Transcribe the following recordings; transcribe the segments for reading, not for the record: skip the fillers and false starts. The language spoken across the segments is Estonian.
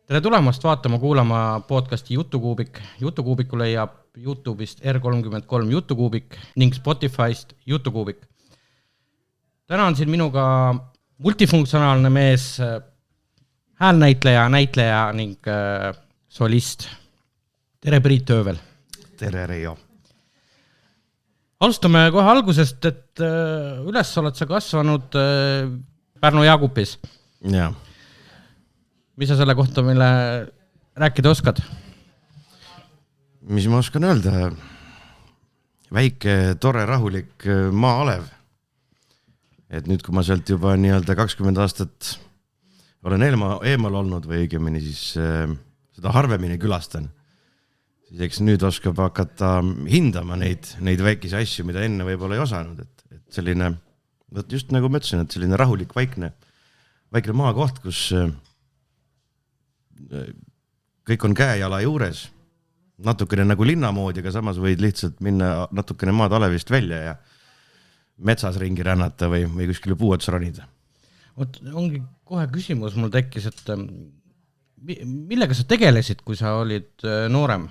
Tere tulemast vaatama, kuulama podcasti Jutukuubik. Jutukuubiku leiab YouTube'ist R33 Jutukuubik ning Spotify'st Jutukuubik. Täna on siin minuga multifunktsionaalne mees, häälnäitleja, näitleja ning solist. Tere Priit Öövel. Tere Reijo. Alustame kohe algusest, et üles oled sa kasvanud Pärnu Jaagupis. Jaa. Mis sa selle kohta meile rääkida oskad? Mis ma oskan öelda? Väike, tore, rahulik maa-alev. Et nüüd, kui ma sealt juba nii-öelda 20 aastat olen eemal olnud või õigemini siis seda harvemini külastan, siis eks nüüd oskab hakata hindama neid väikisi asju, mida enne võib-olla ei osanud. Et selline, just nagu ma ütlesin, et selline rahulik, vaikne maakoht, kus kõik on käejala juures, natukene nagu linna moodi, aga samas võid lihtsalt minna natukene maad alevist välja ja metsas ringi rännata või kuskile puu otsa ronida. Ongi kohe küsimus mul tekkis, et millega sa tegelesid, kui sa olid noorem?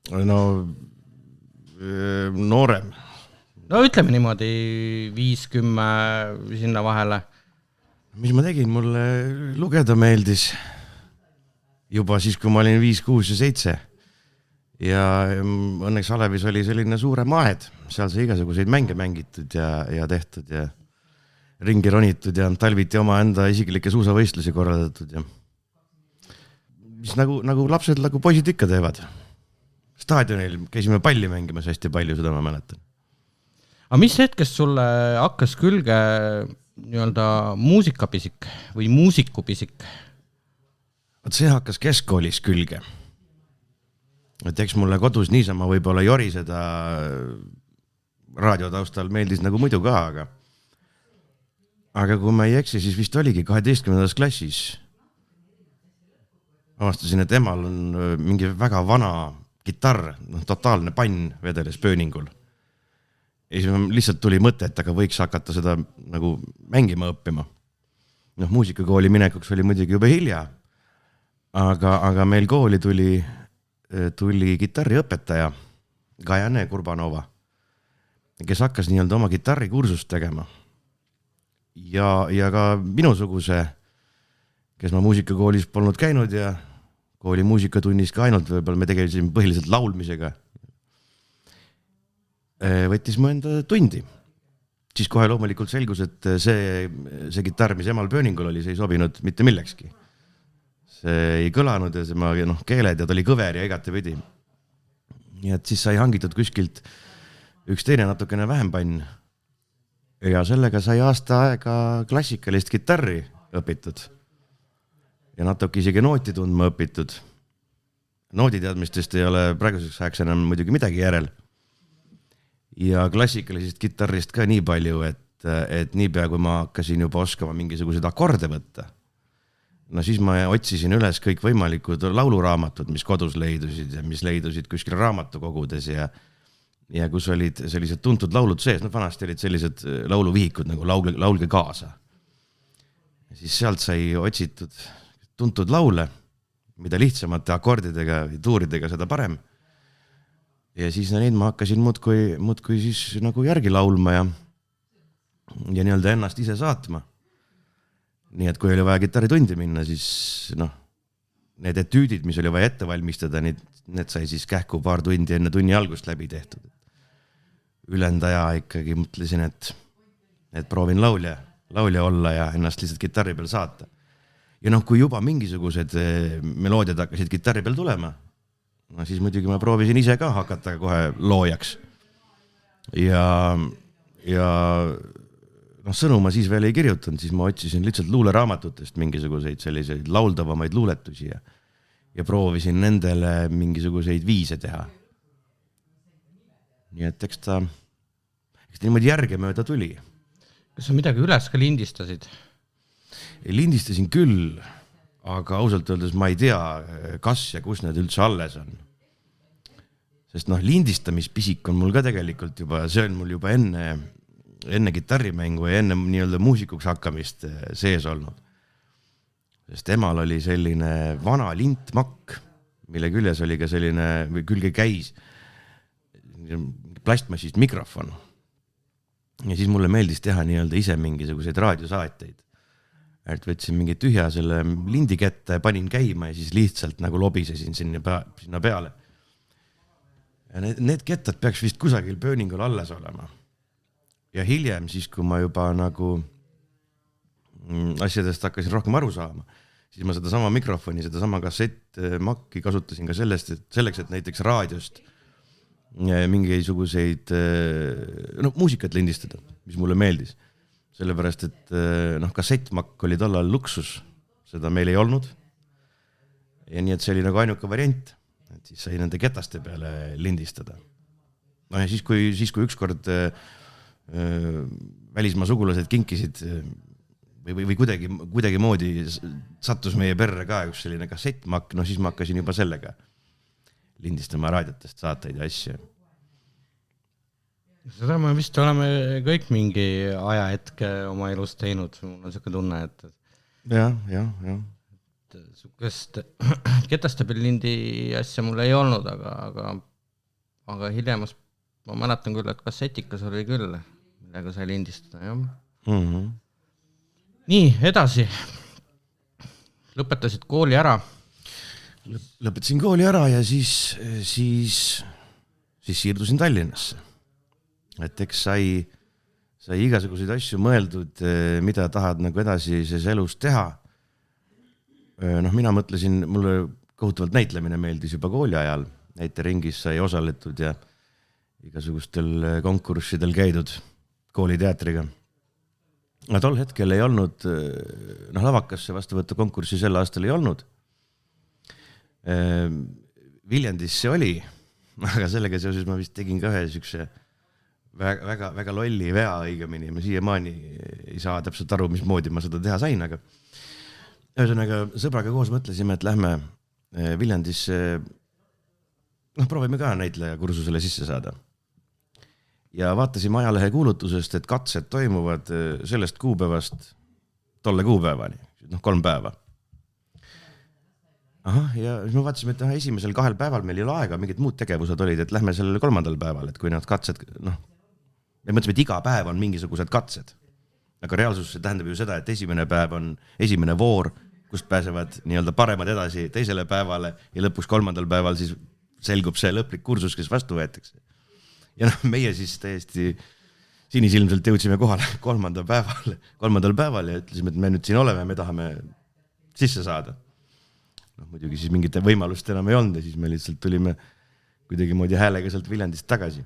No, noorem. No ütleme niimoodi 5-10 sinna vahele. Mis ma tegin? Mulle lugeda meeldis juba siis, kui ma olin 5, 6 ja 7. Ja õnneks Alevis oli selline suurem aed. Seal sai igasuguseid mänge mängitud ja tehtud ja ringi ronitud ja talviti oma enda isiklikke suusavõistlusi korraldatud. Ja mis nagu lapsed, nagu poisid ikka teevad. Staadionil käisime palli mängimas hästi palju, seda ma mäletan. Aga mis hetkest sulle hakkas külge nii-öelda muusikapisik või muusikupisik? See hakkas keskkoolis külge. Et eks mulle kodus niisama võib-olla joriseda raadiotaustal meeldis nagu muidu ka, aga kui ma ei eksi, siis vist oligi 12. klassis. Avastasin, et emal on mingi väga vana kitarr, totaalne pann vedeles pööningul. Ja siis lihtsalt tuli mõte, et aga võiks hakata seda nagu mängima õppima. Muusikakooli minekuks oli muidugi juba hilja, aga meil kooli tuli kitarriõpetaja Gajane Kurbanova, kes hakkas nii-öelda oma kitarrikursust tegema. Ja ka minusuguse, kes ma muusikakoolis polnud käinud ja kooli muusikatunnis ka ainult, võib-olla me tegelisime põhiliselt laulmisega, võttis mu enda tundi. Siis kohe loomulikult selgus, et see kitarr, mis emal pööningul oli, see ei sobinud mitte millekski. See ei kõlanud ja see keeled ja ta oli kõver ja igate pidi. Nii et siis sai hangitud kuskilt üks teine natukene vähem pann ja sellega sai aasta aega klassikalist kitarri õpitud ja natuke isegi nooti tundma õpitud. Nooditeadmistest ei ole praeguseks ajaks enam muidugi midagi järel. Ja klassikalisest kitarrist ka nii palju, et niipea kui ma hakkasin juba oskama mingisuguseid akorde võtta, siis ma otsisin üles kõik võimalikud lauluraamatud, mis kodus leidusid ja mis leidusid kuskil raamatukogudes ja kus olid sellised tuntud laulud sees. Vanasti olid sellised lauluvihikud nagu laulge kaasa. Ja siis sealt sai otsitud tuntud laule, mida lihtsamate akordidega või tuuridega seda parem. Ja siis neid ma hakkasin muudkui siis nagu järgi laulma ja nii-öelda ennast ise saatma. Nii et kui oli vaja kitarritundi minna, siis need etüüdid, mis oli vaja ette valmistada, need sai siis kähku paar tundi enne tunni algust läbi tehtud. Ülendaja ikkagi mõtlesin, et proovin laulja olla ja ennast lihtsalt kitarri peal saata. Ja kui juba mingisugused meloodiad hakkasid kitarri peal tulema, siis muidugi ma proovisin ise ka hakata kohe loojaks. Ja sõnu ma siis veel ei kirjutanud, siis ma otsisin lihtsalt luuleraamatutest mingisuguseid selliseid lauldavamaid luuletusi ja proovisin nendele mingisuguseid viise teha. Nii et eks ta niimoodi järge mööda tuli. Kas sa midagi üles ka lindistasid? Lindistasin küll, aga ausalt öeldes ma ei tea, kas ja kus need üldse alles on. Sest lindistamispisik on mul ka tegelikult juba, see on mul juba enne kitarrimängu ja enne nii-öelda muusikuks hakkamist sees olnud. sest emal oli selline vana lintmakk, mille küljes oli ka selline, või külge käis plastmassist mikrofon. Ja siis mulle meeldis teha nii-öelda ise mingisuguseid raadiosaateid. Et võtsin mingi tühja selle lindi kätte, panin käima ja siis lihtsalt nagu lobisesin sinna peale. Ja need kettad peaks vist kusagil pööningul alles olema. Ja hiljem siis, kui ma juba nagu asjadest hakkasin rohkem aru saama, siis ma seda sama mikrofoni, seda sama kassettmakki kasutasin ka selleks, et näiteks raadiost mingisuguseid muusikat lindistada, mis mulle meeldis. Sellepärast, et kassettmakk oli tollal luksus, seda meil ei olnud. Ja nii, et see oli nagu ainuke variant, et siis sai nende ketaste peale lindistada. No ja siis, kui ükskord välismaa sugulased kinkisid või kuidagi moodi sattus meie perre ka üks selline kassettmakk, siis ma hakkasin juba sellega lindistama raadiotest saateid ja asju. Seda me vist oleme kõik mingi ajahetke oma elus teinud, mul on selline tunne, et jah. Sukest ketaste peal lindi asja mul ei olnud, aga hiljem ma mäletan küll, et kassetikas oli küll, millega sai lindistada, jah. Mm-hmm. Nii, edasi. Lõpetasid kooli ära. Lõpetasin kooli ära ja siis siirdusin Tallinnasse. Et eks sai igasuguseid asju mõeldud, mida tahad nagu edasises elus teha. Mina mõtlesin, mulle kohutavalt näitlemine meeldis juba kooli ajal. Näiteringis sai osaletud ja igasugustel konkurssidel käidud kooliteatriga. Aga tol hetkel ei olnud, lavakasse vastuvõttu konkurssi sel aastal ei olnud. Viljandis see oli, aga sellega seoses ma vist tegin ka ühe sükse väga lolli vea õigemini. Ma siiamaani ei saa täpselt aru, mismoodi ma seda teha sain, aga ühesõnaga sõbraga koos mõtlesime, et lähme Viljandisse, proovime ka näitleja kursusele sisse saada. Ja vaatasime ajalehe kuulutusest, et katsed toimuvad sellest kuupäevast tolle kuupäevani, 3 päeva. Ja siis me vaatasime, et esimesel 2 päeval meil ei ole aega, mingid muud tegevused olid, et lähme sellele 3. päeval, et kui need katsed, me mõtlesime, et iga päev on mingisugused katsed. Aga reaalsus tähendab ju seda, et esimene päev on esimene voor, kust pääsevad nii-öelda paremad edasi teisele päevale ja lõpuks 3. päeval siis selgub see lõplik kursus, kes vastu võetakse. Ja meie siis täiesti sinisilmselt jõudsime kohale 3. päeval ja ütlesime, et me nüüd siin oleme, me tahame sisse saada. Muidugi siis mingite võimalust enam ei olnud ja siis me lihtsalt tulime kuidagi moodi häälega sealt Viljandist tagasi.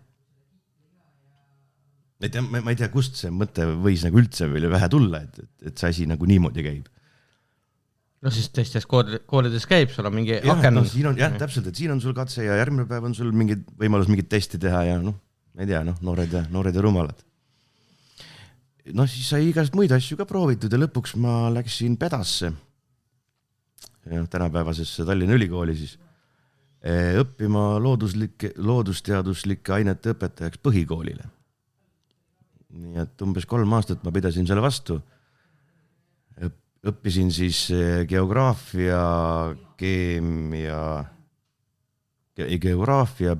Ma ei tea, kust see mõte võis nagu üldse veel vähe tulla, et see asi nagu niimoodi käib. Siis teistes koolides käib, sul on mingi aken. Täpselt, et siin on sul katse ja järgmine päev on sul võimalus mingit testi teha ja ma ei tea, noored ja rumalad. Siis sai igast muid asju ka proovitud ja lõpuks ma läksin Pedasse, tänapäevasesse Tallinna Ülikooli siis, õppima loodusteaduslike ainete õpetajaks põhikoolile. Nii et umbes 3 aastat ma pidasin selle vastu. Õppisin siis geograafia,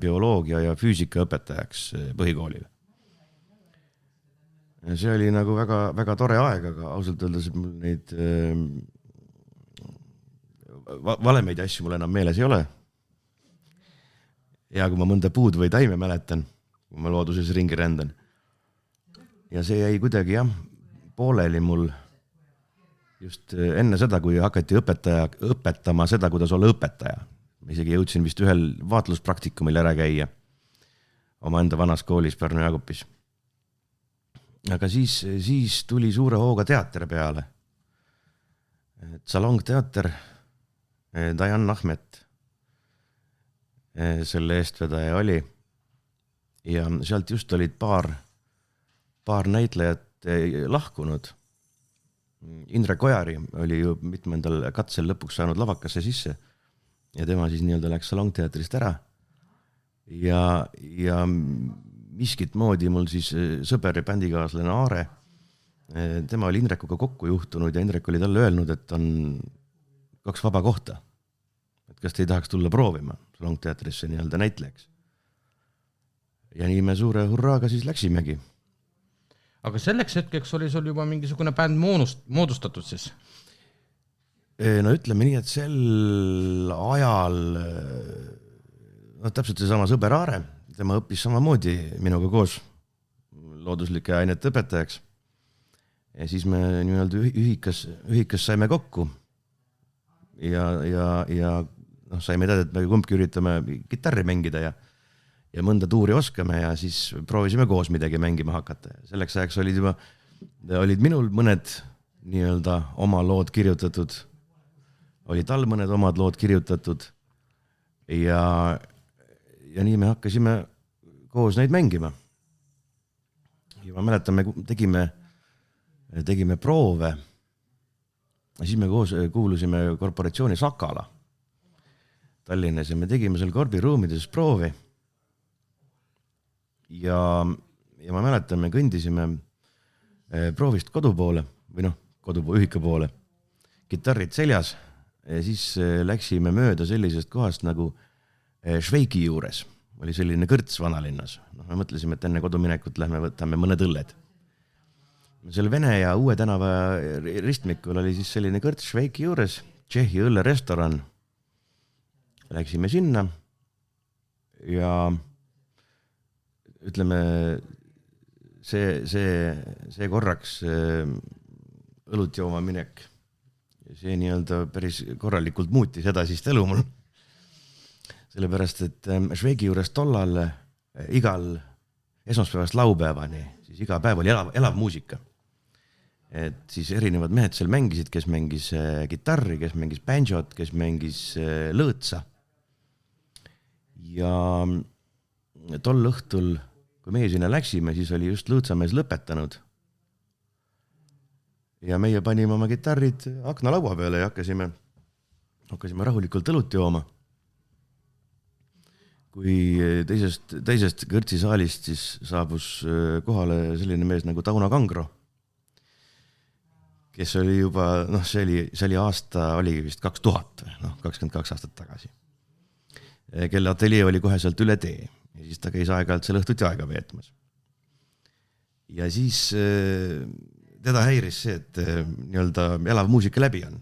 bioloogia ja füüsika õpetajaks põhikoolile. See oli nagu väga, väga tore aeg, aga ausalt öeldes mul neid valemeid asju mul enam meeles ei ole. Ja kui ma mõnda puud või taime mäletan, kui ma looduses ringi rändan. Ja see jäi kuidagi pooleli mul just enne seda, kui hakati õpetama seda, kuidas olla õpetaja. Ma isegi jõudsin vist ühel vaatluspraktikumil ära käia oma enda vanas koolis Pärnu Jaagupis. Aga siis tuli suure hooga teater peale. Salongteater, Dajan Ahmet selle eestvedaja oli. Ja sealt just olid paar näitlejat lahkunud. Indrek Ojari oli ju mitmendal katsel lõpuks saanud lavakasse sisse ja tema siis nii-öelda läks Salongteatrist ära ja miskit moodi mul siis sõber ja bändikaaslane Aare, tema oli Indrekuga kokku juhtunud ja Indrek oli talle öelnud, et on 2 vaba kohta. Et kas te ei tahaks tulla proovima Salongteatrisse nii-öelda näitlejaks. Ja nii me suure hurraaga siis läksimegi. Aga selleks hetkeks oli sul juba mingisugune bänd moodustatud siis? No ütleme nii, et sel ajal täpselt see sama sõber Aare, tema õppis samamoodi minuga koos looduslike ainete õpetajaks. Ja siis me nii-öelda ühikas saime kokku ja saime teada, et me kumbki üritame kitarri mängida ja mõnda tuuri oskame ja siis proovisime koos midagi mängima hakata. Selleks ajaks olid minul mõned nii-öelda oma lood kirjutatud, oli tal mõned omad lood kirjutatud ja nii me hakkasime koos neid mängima. Ja ma mäletan, me tegime proove ja siis me koos kuulusime korporatsiooni Sakala Tallinnas ja me tegime seal korbiruumides proovi. Ja ma mäletan, me kõndisime proovist kodu poole või ühika poole, kitarrid seljas ja siis läksime mööda sellisest kohast nagu Šveiki juures. Oli selline kõrts vanalinnas. Me mõtlesime, et enne koduminekut lähme võtame mõned õlled. Selle Vene ja Uue tänava ristmikul oli siis selline kõrts Šveiki juures, Tšehhi õllerestoran. Läksime sinna ja ütleme, see korraks õlut jooma minek, see nii-öelda päris korralikult muutis edasist elu mul. Sellepärast, et Šveigi juures tollal igal esmaspäevast laupäevani, siis iga päev oli elav muusika. Et siis erinevad mehed seal mängisid, kes mängis kitarri, kes mängis banjot, kes mängis lõõtsa. Ja tol õhtul, kui meie sinna läksime, siis oli just lõõtsamees lõpetanud. Ja meie panime oma kitarrid akna laua peale ja hakkasime rahulikult õlut jooma. Kui teisest kõrtsisaalist siis saabus kohale selline mees nagu Tauno Kangro, kes oli juba, see oli aasta, oli vist 2000, 22 aastat tagasi. Kelle ateljee oli kohe sealt üle tee ja siis ta käis aeg-ajalt seal õhtuti aega veetmas. Ja siis teda häiris see, et nii-öelda elav muusika läbi on.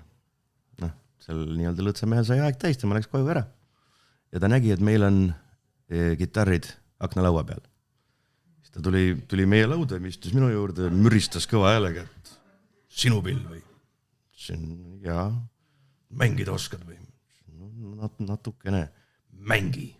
Seal nii-öelda lõõtsamehel sai aeg täis, tema läks koju ära. Ja ta nägi, et meil on kitarrid akna laua peal. Siis ta tuli meie lauda, istus minu juurde, müristas kõva häälega, et sinu pill või? Ja mängida oskad või? Natukene mängi.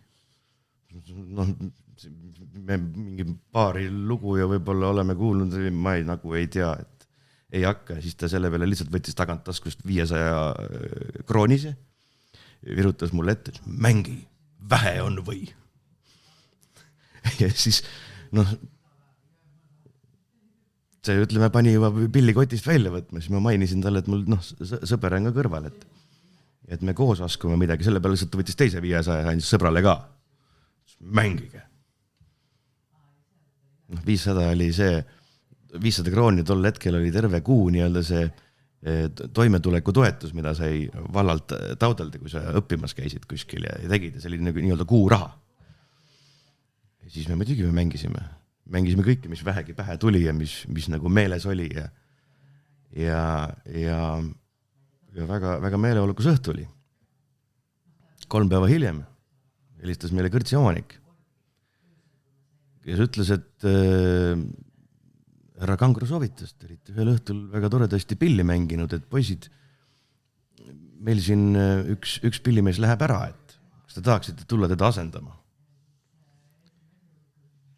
Me mingi paari lugu ja võib-olla oleme kuulnud, ma ei tea, et ei hakka. Siis ta selle peale lihtsalt võttis tagant taskust 500 kroonise, virutas mulle ette, et mängi, vähe on või? Ja siis, see ütleme, pani juba pilli kotist välja võtma, siis ma mainisin talle, et mul sõber on ka kõrval, et me koos askume midagi, selle peale lihtsalt võttis teise 500 ja andis sõbrale ka. Mängige. 500 oli see, 500 krooni tol hetkel oli terve kuu nii-öelda see toimetuleku toetus, mida sai vallalt taodelda, kui sa õppimas käisid kuskil ja tegid, see oli nii-öelda kuu raha. Ja siis me muidugi mängisime kõike, mis vähegi pähe tuli ja mis nagu meeles oli ja väga, väga meeleolukas õhtu oli. 3 päeva hiljem helistas meile kõrtsi omanik, kes ütles, et härra Kangro soovitas, te olite ühel õhtul väga toredasti pilli mänginud, et poisid, meil siin üks pillimees läheb ära, et kas te tahaksite tulla teda asendama.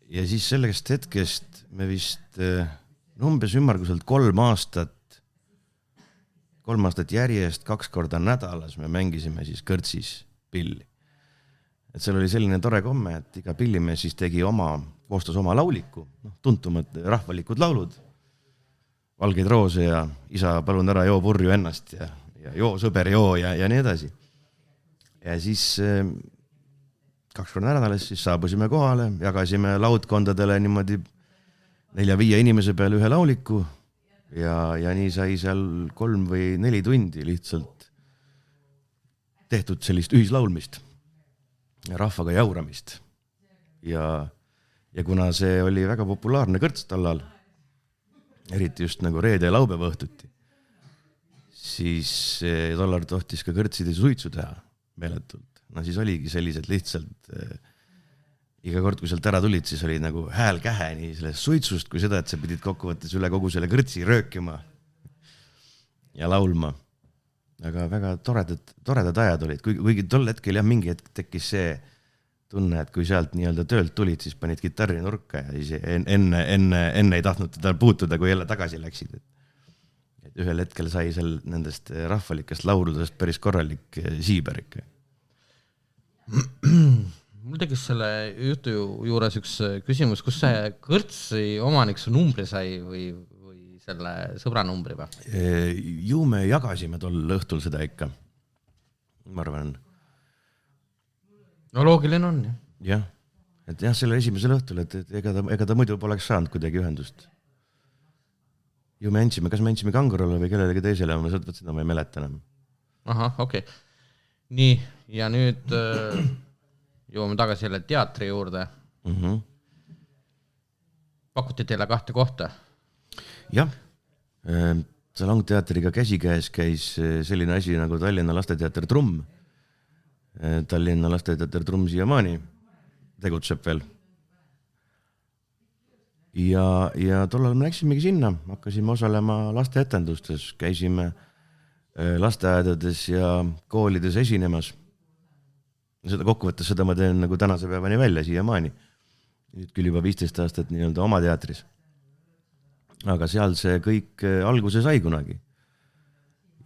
Ja siis sellest hetkest me vist umbes ümmarguselt 3 aastat järjest 2 korda nädalas me mängisime siis kõrtsis pilli. Et seal oli selline tore komme, et iga pillimees siis koostas oma lauliku, tuntumad rahvalikud laulud, Valgeid roose ja Isa, palun ära joo purju ennast ja joo sõber joo ja nii edasi. Ja siis 2 korda nädalas siis saabusime kohale, jagasime laudkondadele niimoodi 4-5 inimese peale ühe lauliku ja nii sai seal 3 või 4 tundi lihtsalt tehtud sellist ühislaulmist, rahvaga jauramist ja kuna see oli väga populaarne kõrts tallal, eriti just nagu reede ja laupäeva õhtuti, siis tollal tohtis ka kõrtsid ja suitsu teha meeletult. No siis oligi sellised lihtsalt iga kord, kui sealt ära tulid, siis oli nagu hääl kähe nii sellest suitsust kui seda, et sa pidid kokkuvõttes üle kogu selle kõrtsi röökima ja laulma. Aga väga toredad ajad olid, kuigi tol hetkel jah, mingi hetk tekkis see tunne, et kui sealt nii-öelda töölt tulid, siis panid kitarri nurka ja siis enne ei tahtnud teda puutuda, kui jälle tagasi läksid. Et ühel hetkel sai seal nendest rahvalikest lauludest päris korralik siiber ikka. Mul tekkis selle jutu juures üks küsimus, kus see kõrtsi omanik su numbri sai või selle sõbra numbri või? Ju me jagasime tol õhtul seda ikka, ma arvan. No loogiline on, jah. Jah, et jah, selle esimesel õhtul, et ega ta muidu poleks saanud kuidagi ühendust. Ju me andsime, kas me andsime Kangurale või kellelegi teisele, ma seda ma ei mäleta enam. Aha, okei. Nii, ja nüüd jõuame tagasi jälle teatri juurde. Pakuti teile 2 kohta? Jah, Salongteatriga käsikäes käis selline asi nagu Tallinna Lasteteater Trumm. Tallinna Lasteteater Trumm siiamaani tegutseb veel. Ja tollal me läksimegi sinna, hakkasime osalema lasteetendustes, käisime lasteaedades ja koolides esinemas. Seda kokkuvõttes seda ma teen nagu tänase päevani välja siiamaani. Nüüd küll juba 15 aastat nii-öelda oma teatris. Aga seal see kõik alguse sai kunagi.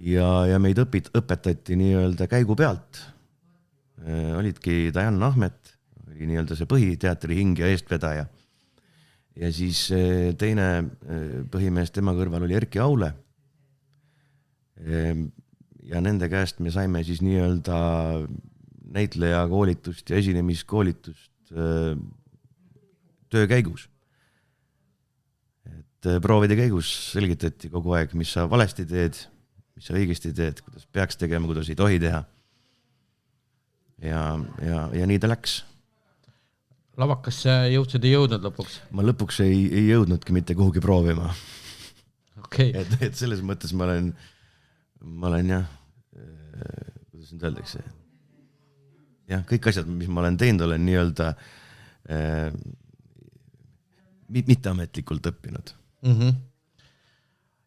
Ja meid õpetati nii-öelda käigu pealt. Olidki Dajan Ahmet, oli nii-öelda see põhiteatri hing ja eestvedaja. Ja siis teine põhimees tema kõrval oli Erki Aule. Ja nende käest me saime siis nii-öelda näitleja koolitust ja esinemiskoolitust töö käigus. Et proovide käigus selgitati kogu aeg, mis sa valesti teed, mis sa õigesti teed, kuidas peaks tegema, kuidas ei tohi teha. Ja nii ta läks. Lavakasse jõudsid ei jõudnud lõpuks? Ma lõpuks ei jõudnudki mitte kuhugi proovima. Okay. Et selles mõttes ma olen jah, kuidas nüüd öeldakse, jah, kõik asjad, mis ma olen teinud, olen nii-öelda mitteametlikult õppinud.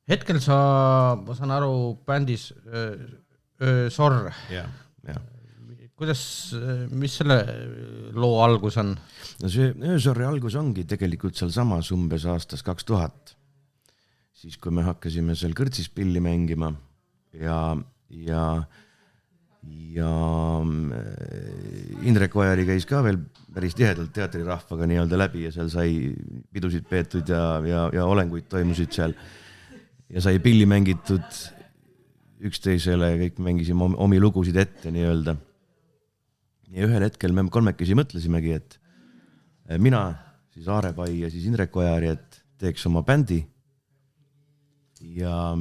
Hetkel ma saan aru bändis Sorr. Ja. Kuidas, mis selle loo algus on? No see Öösorri algus ongi tegelikult seal samas umbes aastas 2000. Siis kui me hakkasime seal kõrtsis pilli mängima ja Indrek Ojari käis ka veel päris tihedalt teatrirahvaga nii-öelda läbi ja seal sai pidusid peetud ja olenguid toimusid seal ja sai pilli mängitud üksteisele ja kõik mängisime omi lugusid ette nii-öelda. Ja ühel hetkel me 3 mõtlesimegi, et mina, siis Aare Pai ja siis Indrek Ojari, et teeks oma bändi ja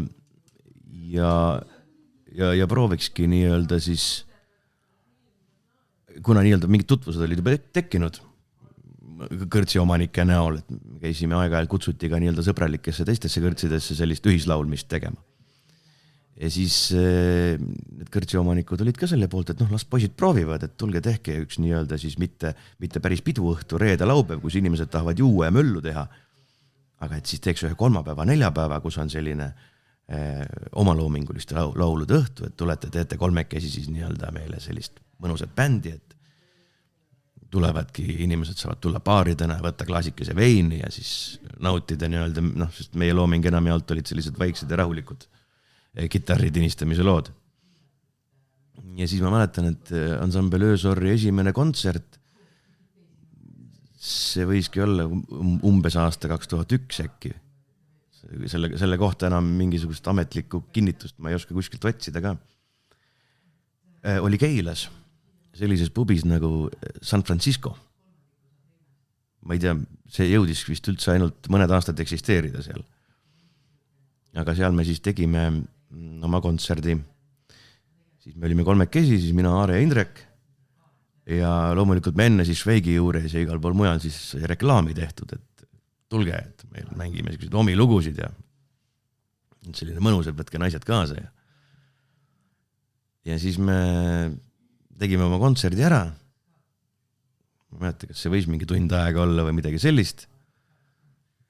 proovikski nii-öelda siis, kuna nii-öelda mingid tutvused olid juba tekkinud kõrtsi omanike näol, et käisime aeg-ajalt kutsuti ka nii-öelda sõbralikesse teistesse kõrtsidesse sellist ühislaulmist tegema. Ja siis need kõrtsi omanikud olid ka selle poolt, et las poisid proovivad, et tulge tehke üks nii-öelda siis mitte päris piduõhtu, reede laupäev, kus inimesed tahavad juua ja möllu teha, aga et siis teeks ühe 3. 4. kus on selline omaloominguliste laulude õhtu, et tulete, teete 3 siis nii-öelda meile sellist mõnusat bändi, et tulevadki, inimesed saavad tulla baaridena, võtta klaasikese veini ja siis nautida nii-öelda, sest meie looming enam jaolt olid sellised vaiksed ja rahulikud kitarri tinistamise lood. Ja siis ma mäletan, et ansambel Öösorri esimene kontsert, see võiski olla umbes aasta 2001 äkki. Selle kohta enam mingisugust ametlikku kinnitust ma ei oska kuskilt otsida ka. Oli Keilas, sellises pubis nagu San Francisco. Ma ei tea, see jõudis vist üldse ainult mõned aastad eksisteerida seal. Aga seal me siis tegime oma kontserdi. siis me olime kolmekesi, siis mina, Aare ja Indrek ja loomulikult me enne siis Šveigi juures ja igal pool mujal siis reklaami tehtud, et tulge, et meil mängime selliseid omi lugusid ja selline mõnus, et võtke naised kaasa ja siis me tegime oma kontserdi ära. Ma mäleta, kas see võis mingi tund aega olla või midagi sellist.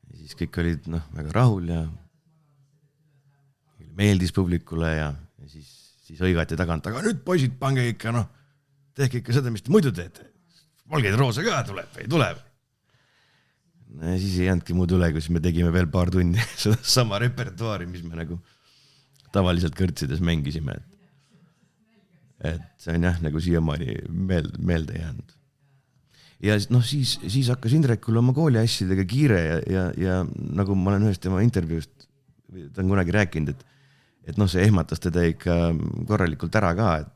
Ja siis kõik olid väga rahul ja meeldis publikule ja siis õigati tagant, aga nüüd poisid, pange ikka, tehke ikka seda, mis te muidu teete. Valgeid roose ka tuleb või tuleb. Ja siis ei jäändki muud üle, kus me tegime veel paar tundi seda sama repertuaari, mis me nagu tavaliselt kõrtsides mängisime. Et see on jah, nagu siiamaani meelde jäänud. Ja siis hakkas Indrekul oma kooliasjadega kiire ja nagu ma olen ühest tema intervjuust, ta on kunagi rääkinud, et see ehmatas teda ikka korralikult ära ka, et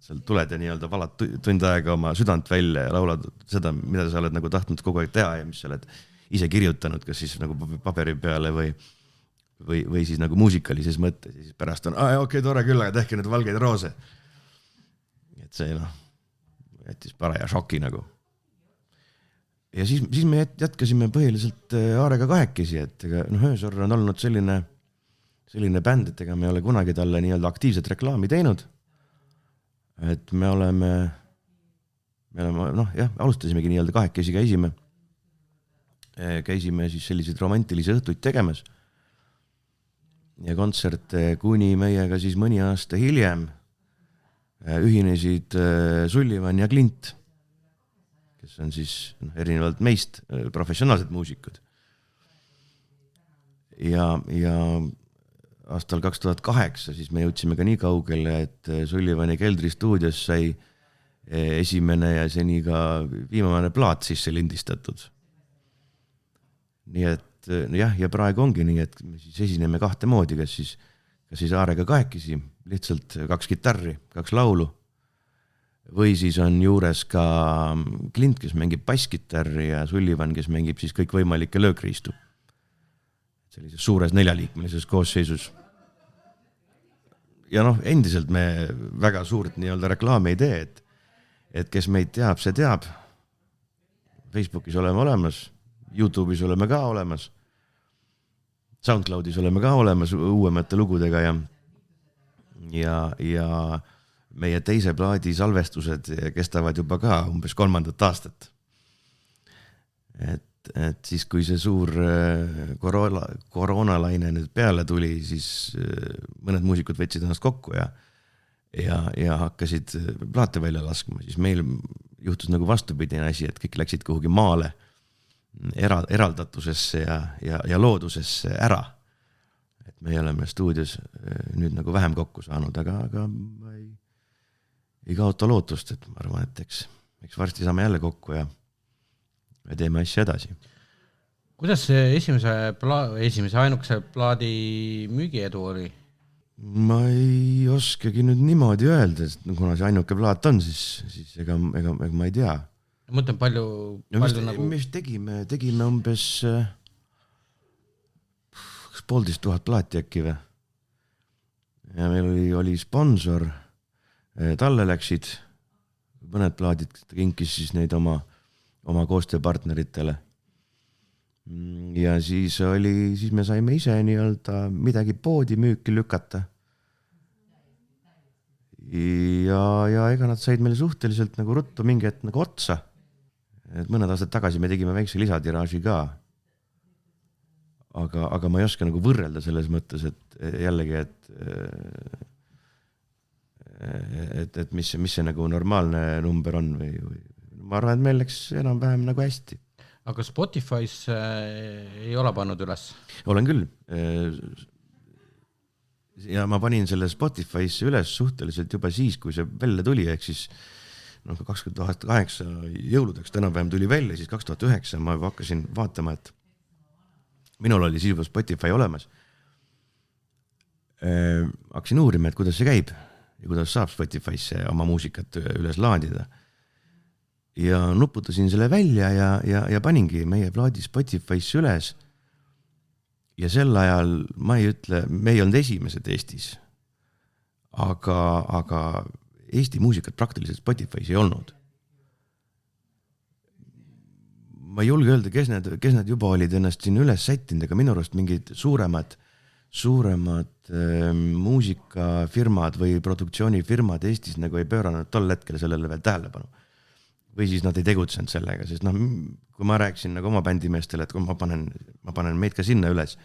seal tuled ja nii-öelda valad tund aega oma südant välja ja laulad seda, mida sa oled nagu tahtnud kogu aeg teha ja mis sa oled ise kirjutanud, kas siis nagu paberi peale või siis nagu muusikalises mõttes ja siis pärast on, okei, tore küll, aga tehke nüüd valgeid roose. Et see jättis paraja šoki nagu. Ja siis me jätkasime põhiliselt Aarega kahekesi, et Öösorr on olnud selline bänd, et ega me ei ole kunagi talle nii-öelda aktiivset reklaami teinud. Et me oleme alustasimegi nii-öelda kahekesi käisime siis selliseid romantilisi õhtuid tegemas ja kontserte kuni meiega siis mõni aasta hiljem ühinesid Sullivan ja Klint, kes on siis erinevalt meist professionaalsed muusikud. Ja aastal 2008 siis me jõudsime ka nii kaugele, et Sullivani Keldri stuudios sai esimene ja seni ka viimane plaat sisse lindistatud. Nii et ja praegu ongi nii, et me siis esineme kahte moodi, kas siis Aarega kahekesi, lihtsalt 2 kitarri, 2 laulu, või siis on juures ka Klint, kes mängib basskitarri ja Sullivan, kes mängib siis kõik võimalikke löökriistu. Sellises suures 4-liikmelises koosseisus. Ja endiselt me väga suurt nii-öelda reklaami ei tee, et kes meid teab, see teab. Facebookis oleme olemas, YouTube'is oleme ka olemas, SoundCloudis oleme ka olemas uuemate lugudega ja meie teise plaadi salvestused kestavad juba ka umbes 3. aastat. Et siis, kui see suur koroonalaine nüüd peale tuli, siis mõned muusikud võtsid ennast kokku ja hakkasid plaate välja laskma, siis meil juhtus nagu vastupidine asi, et kõik läksid kuhugi maale eraldatusesse ja loodusesse ära. Et me oleme stuudios nüüd nagu vähem kokku saanud, aga ma ei kaota lootust, et ma arvan, et eks varsti saame jälle kokku ja teeme asja edasi. Kuidas see esimese ainukese plaadi müügiedu oli? Ma ei oskagi nüüd niimoodi öelda, sest kuna see ainuke plaat on, siis ega ma ei tea. Mõtlen palju nagu... Mis tegime umbes 1500 plaati äkki või? Ja meil oli sponsor, talle läksid mõned plaadid, ta kinkis siis neid oma koostööpartneritele. Ja siis me saime ise nii-öelda midagi poodi müüki lükata. Ja ega nad said meile suhteliselt nagu ruttu mingi hetk nagu otsa. Et mõned aastad tagasi me tegime väikse lisatiraaži ka. Aga ma ei oska nagu võrrelda selles mõttes, et jällegi, et mis see nagu normaalne number on või ma arvan, et meil läks enam-vähem nagu hästi. Aga Spotify's ei ole pannud üles? Olen küll. Ja ma panin selle Spotify's üles suhteliselt juba siis, kui see välja tuli, ehk siis 2008 jõuludeks enam-vähem tuli välja, siis 2009 ma hakkasin vaatama, et minul oli siis juba Spotify olemas. Hakkasin uurima, et kuidas see käib ja kuidas saab Spotify'sse oma muusikat üles laadida. Ja nuputasin selle välja ja paningi meie plaadi Spotify'sse üles. Ja sel ajal, ma ei ütle, me ei olnud esimesed Eestis, aga Eesti muusikat praktiliselt Spotify's ei olnud. Ma ei julge öelda, kes need juba olid ennast siin üles sättinud, aga minu arust mingid suuremad muusikafirmad või produktsioonifirmad Eestis nagu ei pööranud tol hetkel sellele veel tähelepanu. Või siis nad ei tegutsenud sellega, sest kui ma rääkisin nagu oma bändimeestele, et kui ma panen meid ka sinna üles,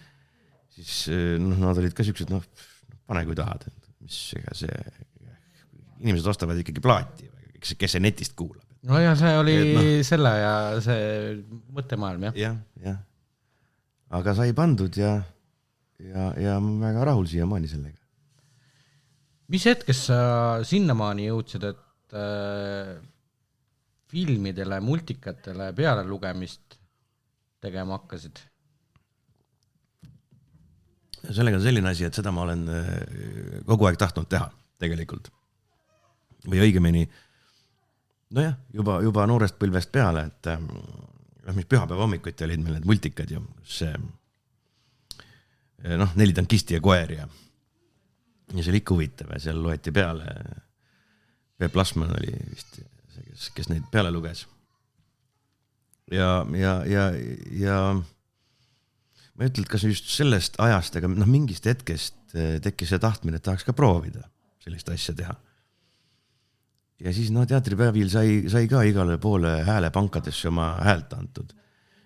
siis nad olid ka siuksed, pane kui tahad, mis ega see, inimesed ostavad ikkagi plaati, kes see netist kuulab. No ja see oli selle ja see mõttemaailm, jah. Jah. Aga sai pandud ja ma väga rahul siiamaani sellega. Mis hetkes sa sinnamaani jõudsid, et filmidele, multikatele peale lugemist tegema hakkasid? Sellega on selline asi, et seda ma olen kogu aeg tahtnud teha tegelikult. Või õigemini, juba noorest põlvest peale, et mis pühapäeva hommikuti olid meil need multikad ja see 4 tankisti ja koer ja see oli ikka huvitav ja seal loeti peale. Peep Lasman oli vist see, kes neid peale luges. Ja ma ütlen, et kas just sellest ajast, aga mingist hetkest tekkis see tahtmine, et tahaks ka proovida sellist asja teha. Ja siis teatripäevil sai ka igale poole häälepankadesse oma häält antud.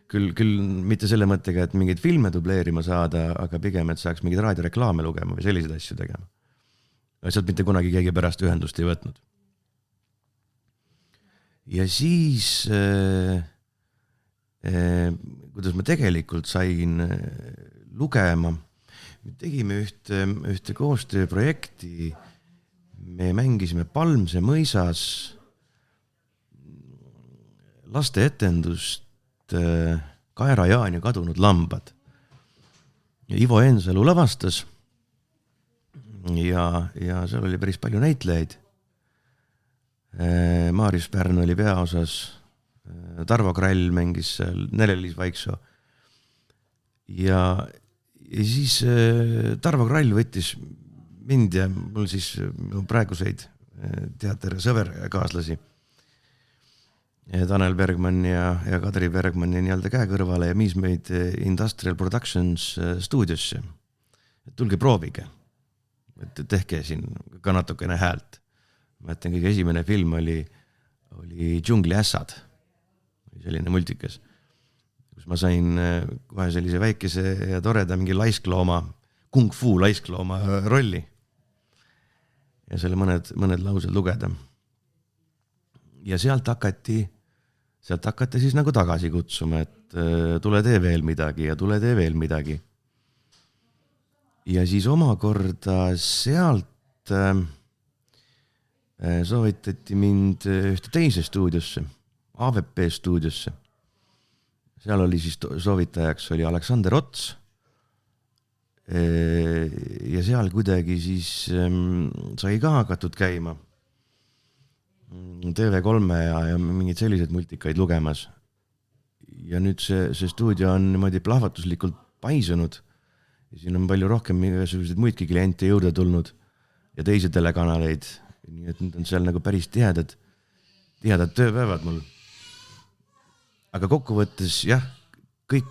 Küll mitte selle mõttega, et mingeid filme dubleerima saada, aga pigem, et saaks mingeid raadioreklaame lugema või selliseid asju tegema. Sealt mitte kunagi keegi pärast ühendust ei võtnud. Ja siis, kuidas ma tegelikult sain lugema, me tegime ühte koostööprojekti, me mängisime Palmse mõisas laste etendust Kaera Jaan ja kadunud lambad. Ja Ivo Ensalu lavastas ja seal oli päris palju näitlejaid. Maarjus Pärn oli peaosas, Tarvo Krall mängis seal, Nele-Liis Vaiksoo. Ja siis Tarvo Krall võttis mind ja mul siis praeguseid teatersõverkaaslasi Tanel Bergman ja Kadri Bergmani nii-öelda käe kõrvale ja viis meid Industrial Productions stuudiosse. Tulge proovige, et tehke siin ka natukene häält. Ma ütlen, kõige esimene film oli Džungli ässad, selline multikas, kus ma sain kohe sellise väikese ja toreda mingi laisklooma, kung fu laisklooma rolli. Ja selle mõned laused lugeda. Ja sealt hakati siis nagu tagasi kutsuma, et tule tee veel midagi ja tule tee veel midagi. Ja siis omakorda sealt soovitati mind ühte teise stuudiosse, AVP stuudiosse. Seal oli siis soovitajaks oli Aleksander Ots. Ja seal kuidagi siis sai ka hakatud käima TV3 ja mingid sellised multikaid lugemas. Ja nüüd see stuudio on niimoodi plahvatuslikult paisunud. Ja siin on palju rohkem mingisuguseid muidki kliente juurde tulnud ja teisi telekanaleid. Nii et nüüd on seal nagu päris tihedad tööpäevad mul. Aga kokkuvõttes jah, kõik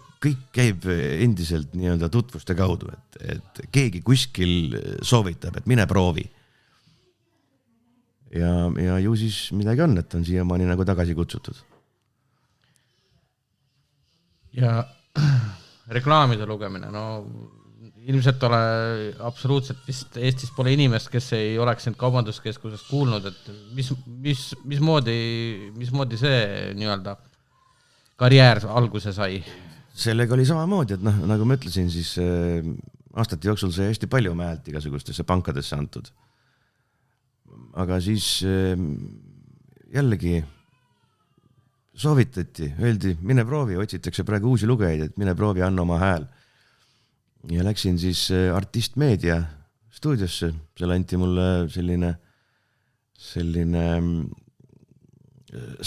käib endiselt nii-öelda tutvuste kaudu, et keegi kuskil soovitab, et mine proovi. Ja ju siis midagi on, et on siiamaani nagu tagasi kutsutud. Ja reklaamide lugemine, ilmselt ole absoluutselt vist Eestis pole inimest, kes ei oleks end kaubanduskeskusest kuulnud, et mismoodi see nii-öelda karjäär alguse sai? Sellega oli samamoodi, et nagu ma ütlesin, siis aastate jooksul sai hästi palju häält igasugustesse pankadesse antud. Aga siis jällegi soovitati, öeldi, mine proovi, otsitakse praegu uusi lugejaid, et mine proovi, anna oma hääl. Ja läksin siis Artist Meedia stuudiosse, seal anti mulle selline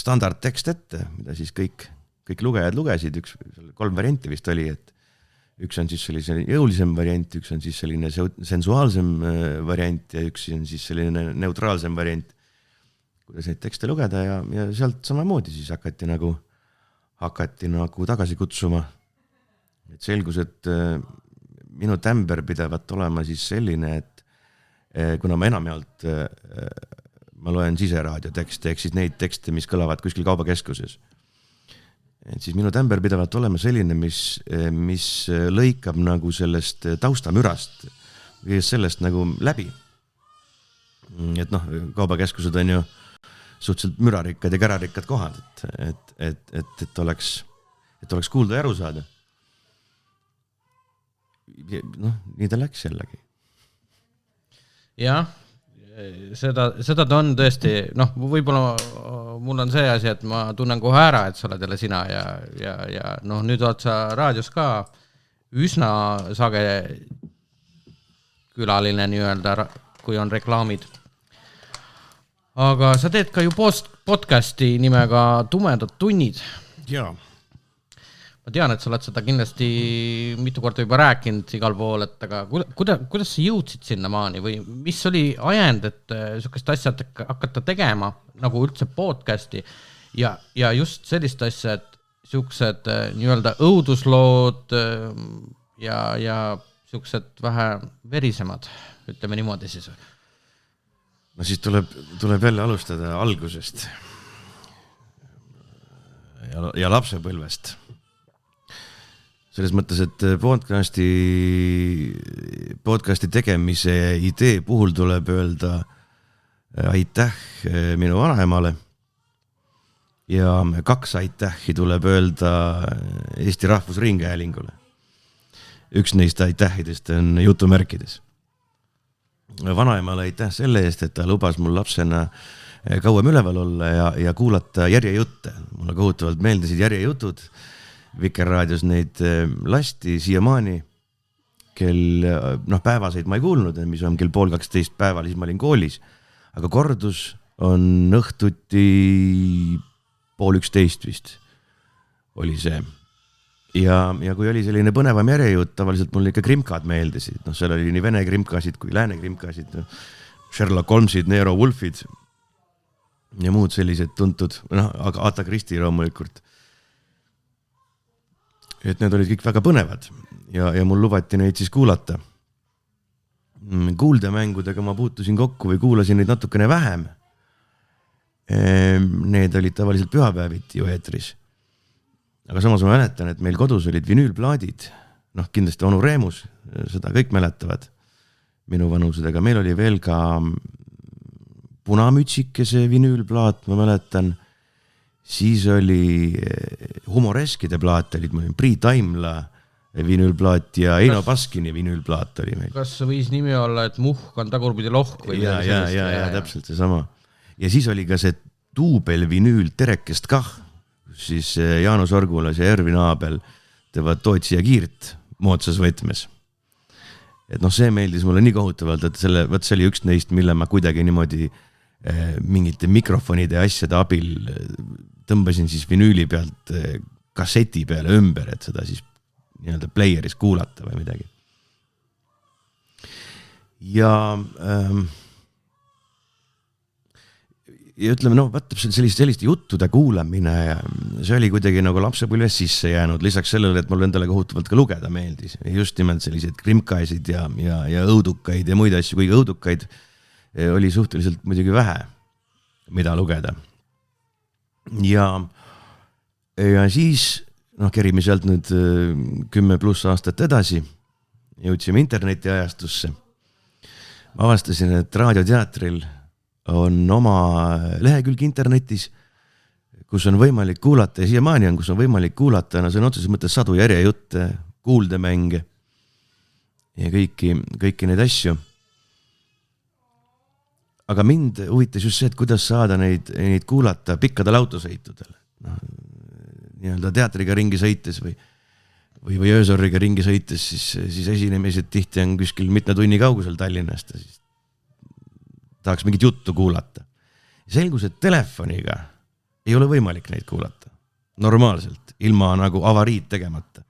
standardtekst ette, mida siis kõik lugejad lugesid, 3 varianti vist oli, et üks on siis sellise jõulisem variant, üks on siis selline sensuaalsem variant ja üks on siis selline neutraalsem variant, kuidas neid tekste lugeda ja sealt samamoodi siis hakati nagu tagasi kutsuma. Et selgus, et minu tämber pidavat olema siis selline, et kuna ma enamjaolt ma loen siseraadio tekste, ehk siis neid tekste, mis kõlavad kuskil kaubakeskuses. Et siis minu tämber pidavat olema selline, mis lõikab nagu sellest taustamürast või sellest nagu läbi. Et kaubakeskused on ju suhteliselt mürarikkad ja kärarikkad kohad, et oleks kuulda ja aru saada. Nii ta läks jällegi. Jah, seda ta on tõesti, võib-olla mul on see asi, et ma tunnen kohe ära, et sa oled jälle sina ja nüüd oled sa raadios ka üsna sage külaline nii-öelda, kui on reklaamid. Aga sa teed ka ju podcasti nimega Tumedad tunnid. Jaa. Ma tean, et sa oled seda kindlasti mitu korda juba rääkinud igal pool, et aga kuidas sa jõudsid sinna maani või mis oli ajend, et sükest asja hakata tegema nagu üldse podcasti ja just sellist asja, et sükesed nii-öelda õuduslood ja sükesed vähe verisemad, ütleme niimoodi siis. No siis tuleb jälle alustada algusest ja lapsepõlvest. Selles mõttes, et podcasti tegemise idee puhul tuleb öelda aitäh minu vanaemale ja 2 aitähi tuleb öelda Eesti Rahvusringhäälingule. Üks neist aitähidest on jutumärkides. Vanaemale aitäh selle eest, et ta lubas mul lapsena kauem üleval olla ja kuulata järjejutte. Mulle kohutavalt meeldisid järjejutud. Vikerraadios neid lasti siiamaani päevaseid ma ei kuulnud, mis on kell 11:30 päeval, siis ma olin koolis, aga kordus on õhtuti 10:30 vist oli see. Ja kui oli selline põnevam järjejut, tavaliselt mulle ikka krimkad meeldisid, seal oli nii vene krimkasid kui lääne krimkasid, Sherlock Holmesid, Nero Wolfid ja muud sellised tuntud, aga Agatha Christie loomulikult. Et need olid kõik väga põnevad ja mul lubati neid siis kuulata. Kuuldemängudega ma puutusin kokku või kuulasin neid natukene vähem. Need olid tavaliselt pühapäeviti ju eetris. Aga samas ma mäletan, et meil kodus olid vinüülplaadid. Kindlasti Onu Reemus, seda kõik mäletavad minu vanusedega. Meil oli veel ka Punamütsikese vinüülplaat, ma mäletan. Siis oli humoreskide plaat, olid meil Priit Aimla vinüülplaat ja Eino Baskini vinüülplaat oli meil. Kas võis nimi olla, et Muhk on tagurpidi lohk? Või ja, täpselt see sama. Ja siis oli ka see duubel vinüül Terekest kah, siis Jaanus Orgulas ja Ervin Aabel teevad Tootsi ja Kiirt moodsas võtmes. Et see meeldis mulle nii kohutavalt, et see oli üks neist, mille ma kuidagi niimoodi mingite mikrofonide ja asjade abil tõmbasin siis vinüüli pealt kasseti peale ümber, et seda siis nii-öelda playeris kuulata või midagi. Ja ütleme, selliste juttude kuulamine, see oli kuidagi nagu lapsepõlves sisse jäänud, lisaks sellele, et mul endale kohutavalt ka lugeda meeldis. Just nimelt sellised krimkaisid ja õudukaid ja muid asju, kuigi õudukaid oli suhteliselt muidugi vähe, mida lugeda. Ja siis kerime sealt nüüd 10+ aastat edasi, jõudsime internetiajastusse. Ma avastasin, et Raadioteatril on oma lehekülg internetis, kus on võimalik kuulata ja siiamaani on, kus on võimalik kuulata, see on otseses mõttes sadu järjejutte, kuuldemänge ja kõiki neid asju. Aga mind huvitas just see, et kuidas saada neid kuulata pikkadel autosõitudel. Nii-öelda teatriga ringi sõites või öösorriga ringi sõites, siis esinemised tihti on kuskil mitme tunni kaugusel Tallinnast. Siis tahaks mingit juttu kuulata. Selgus, et telefoniga ei ole võimalik neid kuulata. Normaalselt, ilma nagu avariid tegemata.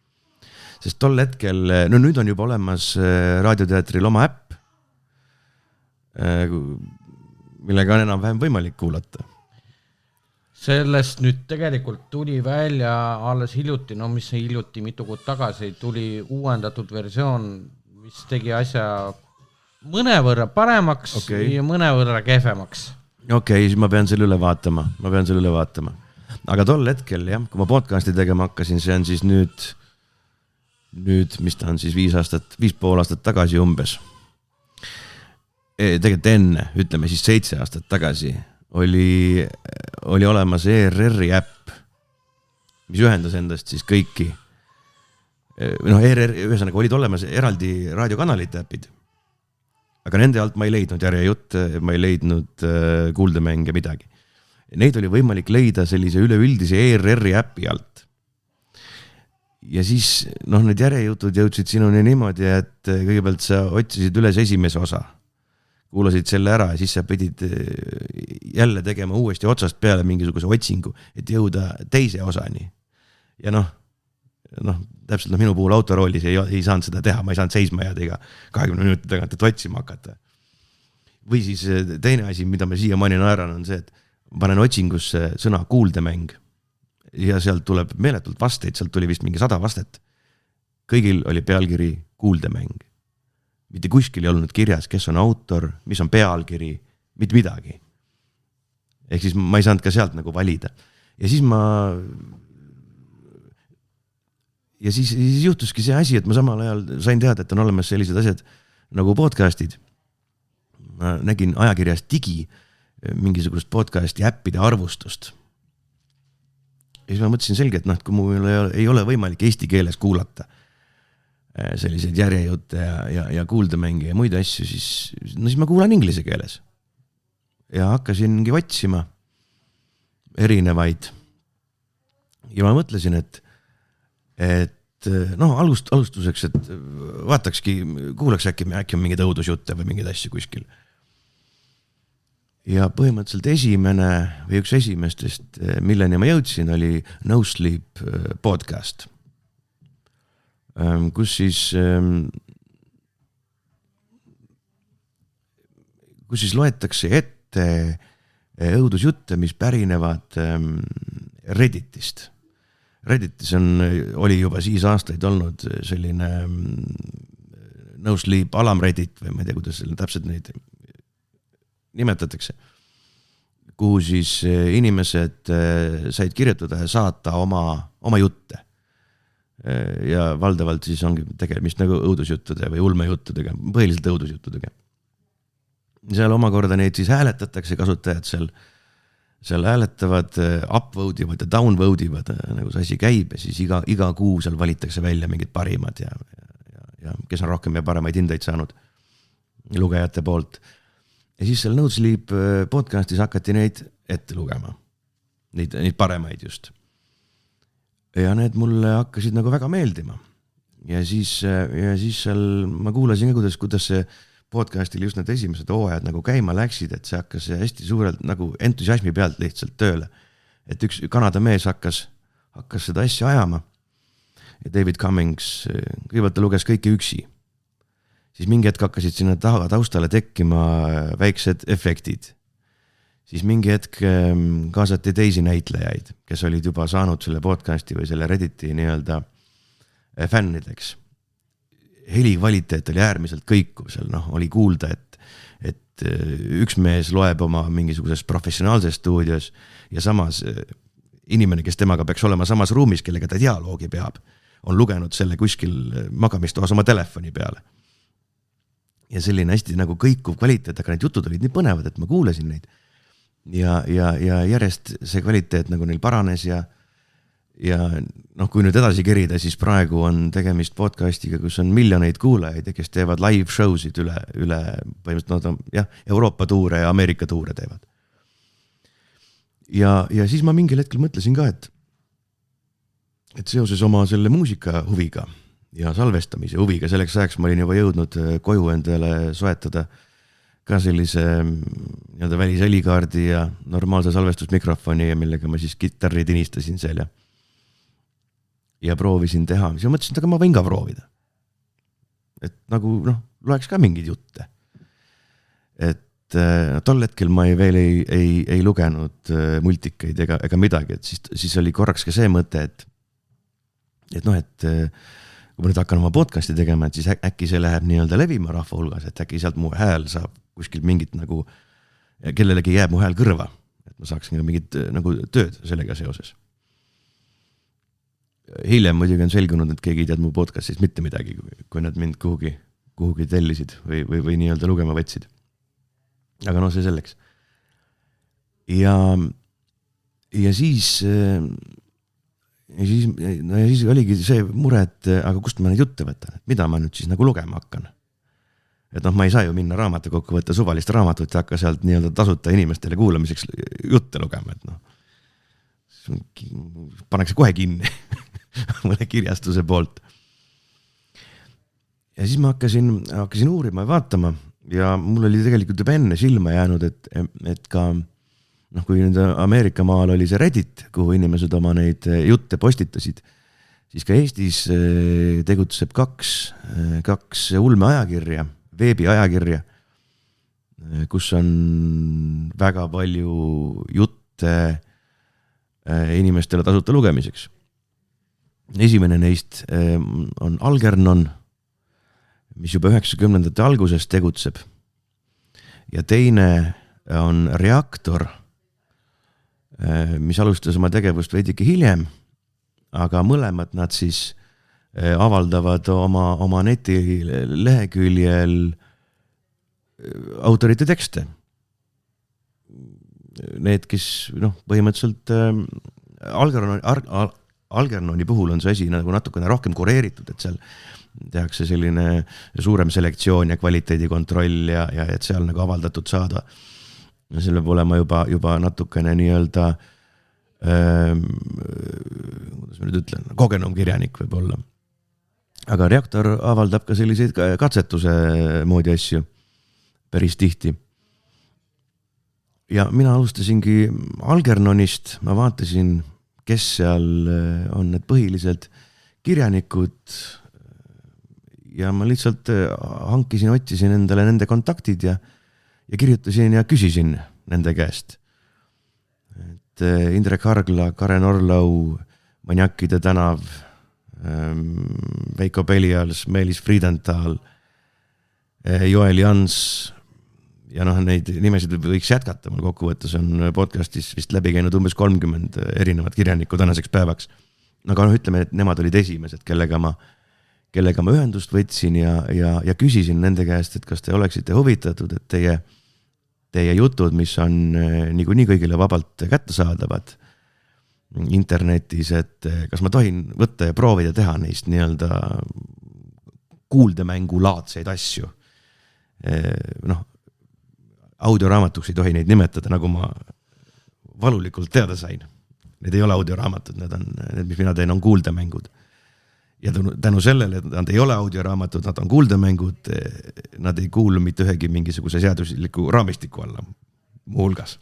sest tol hetkel, no nüüd on juba olemas raadioteatril oma äpp, millega on enam-vähem võimalik kuulata. Sellest nüüd tegelikult tuli välja alles hiljuti, no mis see hiljuti mitu kuud tagasi, tuli uuendatud versioon, mis tegi asja mõnevõrra paremaks ja mõnevõrra kehvemaks. Okei, siis ma pean selle üle vaatama. Aga tol hetkel, jah, kui ma podcasti tegema hakkasin, see on siis nüüd, mis ta on siis 5,5 aastat tagasi umbes. Tegelikult enne, ütleme siis 7 aastat tagasi, oli olemas ERR-i äpp, mis ühendas endast siis kõiki. ERR, ühesõnaga olid olemas eraldi raadiokanalite äpid. Aga nende alt ma ei leidnud järjejutt, ma ei leidnud kuuldemänge midagi. Neid oli võimalik leida sellise üleüldise ERR-i äppi alt. Ja siis, need järjejutud jõudsid sinuni niimoodi, et kõigepealt sa otsisid üles esimese osa. Kuulasid selle ära ja siis sa pidid jälle tegema uuesti otsast peale mingisuguse otsingu, et jõuda teise osani. Ja täpselt minu puhul autoroolis ei saanud seda teha, ma ei saanud seisma jääda iga 20 minuti tagant, et otsima hakata. Või siis teine asi, mida ma siiamaani naeran, on see, et ma panen otsingusse sõna kuuldemäng ja sealt tuleb meeletult vasteid, sealt tuli vist mingi 100 vastet. Kõigil oli pealkiri kuuldemäng. Mitte kuskil ei olnud kirjas, kes on autor, mis on pealkiri, mitte midagi. Ehk siis ma ei saanud ka sealt nagu valida. Ja siis juhtuski see asi, et ma samal ajal sain teada, et on olemas sellised asjad nagu podcastid. Ma nägin ajakirjas Digi mingisugust podcasti äppide arvustust. Ja siis ma mõtlesin selge, et kui mul ei ole võimalik eesti keeles kuulata selliseid järjejutte ja kuuldemänge ja muid asju, siis ma kuulan inglise keeles. Ja hakkasingi otsima erinevaid. Ja ma mõtlesin, et alustuseks, et vaatakski, kuulaks äkki on mingeid õudusjutte või mingeid asju kuskil. Ja põhimõtteliselt esimene või üks esimestest, milleni ma jõudsin, oli No Sleep podcast, kus siis loetakse ette õudusjutte, mis pärinevad Redditist. Redditis oli juba siis aastaid olnud selline No Sleep alamreddit või ma ei tea, kuidas selle täpselt neid nimetatakse, kuhu siis inimesed said kirjutada ja saata oma jutte. Ja valdavalt siis ongi tegemist nagu õudusjuttude või ulmejuttudega, põhiliselt õudusjuttudega. Seal omakorda neid siis hääletatakse, kasutajad seal hääletavad, upvote ivad ja downvote ivad, nagu see asi käib ja siis iga kuu seal valitakse välja mingid parimad ja kes on rohkem ja paremaid hindeid saanud lugejate poolt. Ja siis seal No Sleep podcastis hakati neid ette lugema, neid paremaid just. Ja need mulle hakkasid nagu väga meeldima. Ja siis seal ma kuulasin ka, kuidas see podcastil just need esimesed hooajad nagu käima läksid, et see hakkas hästi suurelt nagu entusiasmi pealt lihtsalt tööle. Et üks Kanada mees hakkas seda asja ajama. Ja David Cummings, kõigepealt ta luges kõike üksi. Siis mingi hetk hakkasid sinna taustale tekkima väiksed efektid. Siis mingi hetk kaasati teisi näitlejaid, kes olid juba saanud selle podcasti või selle Redditi nii-öelda fännideks. Heli kvaliteet oli äärmiselt kõikuv seal, oli kuulda, et üks mees loeb oma mingisuguses professionaalses stuudios ja samas inimene, kes temaga peaks olema samas ruumis, kellega ta dialoogi peab, on lugenud selle kuskil magamistoas oma telefoni peale. Ja selline hästi nagu kõikuv kvaliteet, aga need jutud olid nii põnevad, et ma kuulasin neid. Ja järjest see kvaliteet nagu neil paranes ja kui nüüd edasi kerida, siis praegu on tegemist podcastiga, kus on miljoneid kuulajaid, kes teevad live showsid üle põhimõtteliselt Euroopa tuure ja Ameerika tuure teevad. Ja siis ma mingil hetkel mõtlesin ka, et seoses oma selle muusika huviga ja salvestamise huviga, selleks ajaks ma olin juba jõudnud koju endale soetada ka sellise välishelikaardi ja normaalse salvestusmikrofoni, millega ma siis kitarri tinistasin seal ja proovisin teha, siis ma mõtlesin, et aga ma võin ka proovida. Et nagu loeks ka mingeid jutte. Et tol hetkel ma veel ei lugenud multikeid ega midagi, et siis oli korraks ka see mõte, et kui ma nüüd hakkan oma podcasti tegema, et siis äkki see läheb nii-öelda levima rahva hulgas, et äkki sealt mu hääl saab kuskil mingit nagu, kellelegi jääb mu hääl kõrva, et ma saaksin ka mingit nagu tööd sellega seoses. Hiljem muidugi on selgunud, et keegi ei tead mu podcastist mitte midagi, kui nad mind kuhugi tellisid või nii-öelda lugema võtsid. Aga see selleks. Ja siis oligi see mure, et aga kust ma neid jutte võtan, et mida ma nüüd siis nagu lugema hakkan. Et ma ei saa ju minna raamatukokku võtta suvalist raamatut ja hakka sealt nii-öelda tasuta inimestele kuulamiseks jutte lugema, et pannakse kohe kinni mõne kirjastuse poolt. Ja siis ma hakkasin uurima ja vaatama ja mul oli tegelikult juba enne silma jäänud, et ka kui nüüd Ameerika maal oli see Reddit, kuhu inimesed oma neid jutte postitasid, siis ka Eestis tegutseb kaks ulmeajakirja, veebiajakirja, kus on väga palju jutte inimestele tasuta lugemiseks. Esimene neist on Algernon, mis juba 90ndate alguses tegutseb. Ja teine on Reaktor, mis alustas oma tegevust veidike hiljem, aga mõlemad nad siis avaldavad oma netileheküljel autorite tekste. Need, kes põhimõtteliselt Algernoni puhul on see asi nagu natukene rohkem kureeritud, et seal tehakse selline suurem selektsioon ja kvaliteedikontroll ja et seal nagu avaldatud saada. Selle peab olema juba natukene nii-öelda kuidas ma nüüd ütlen, kogenum kirjanik võib olla. Aga Reaktor avaldab ka selliseid katsetuse moodi asju päris tihti. Ja mina alustasingi Algernonist, ma vaatasin, kes seal on need põhiliselt kirjanikud ja ma lihtsalt otsisin endale nende kontaktid ja kirjutasin ja küsisin nende käest. Et Indrek Hargla, Karen Orlau, Maniakide tänav, Veiko Pelials, Meelis Friedenthal, Joel Jans ja neid nimesid võiks jätkata, mul kokkuvõttes on podcastis vist läbi käinud umbes 30 erinevat kirjanikku tänaseks päevaks. Aga ütleme, et nemad olid esimesed, kellega ma ühendust võtsin ja küsisin nende käest, et kas te oleksite huvitatud, et teie jutud, mis on nii kõigile vabalt kättesaadavad internetis, et kas ma tohin võtta ja proovida teha neist nii-öelda kuuldemängu laadseid asju. Audioraamatuks ei tohi neid nimetada, nagu ma valulikult teada sain. Need ei ole audioraamatud, need, mis mina teen, on kuuldemängud. Ja tänu sellele, et nad ei ole audioraamatud, nad on kuuldemängud, nad ei kuulu mitte ühegi mingisuguse seadusliku raamistiku alla muu hulgas.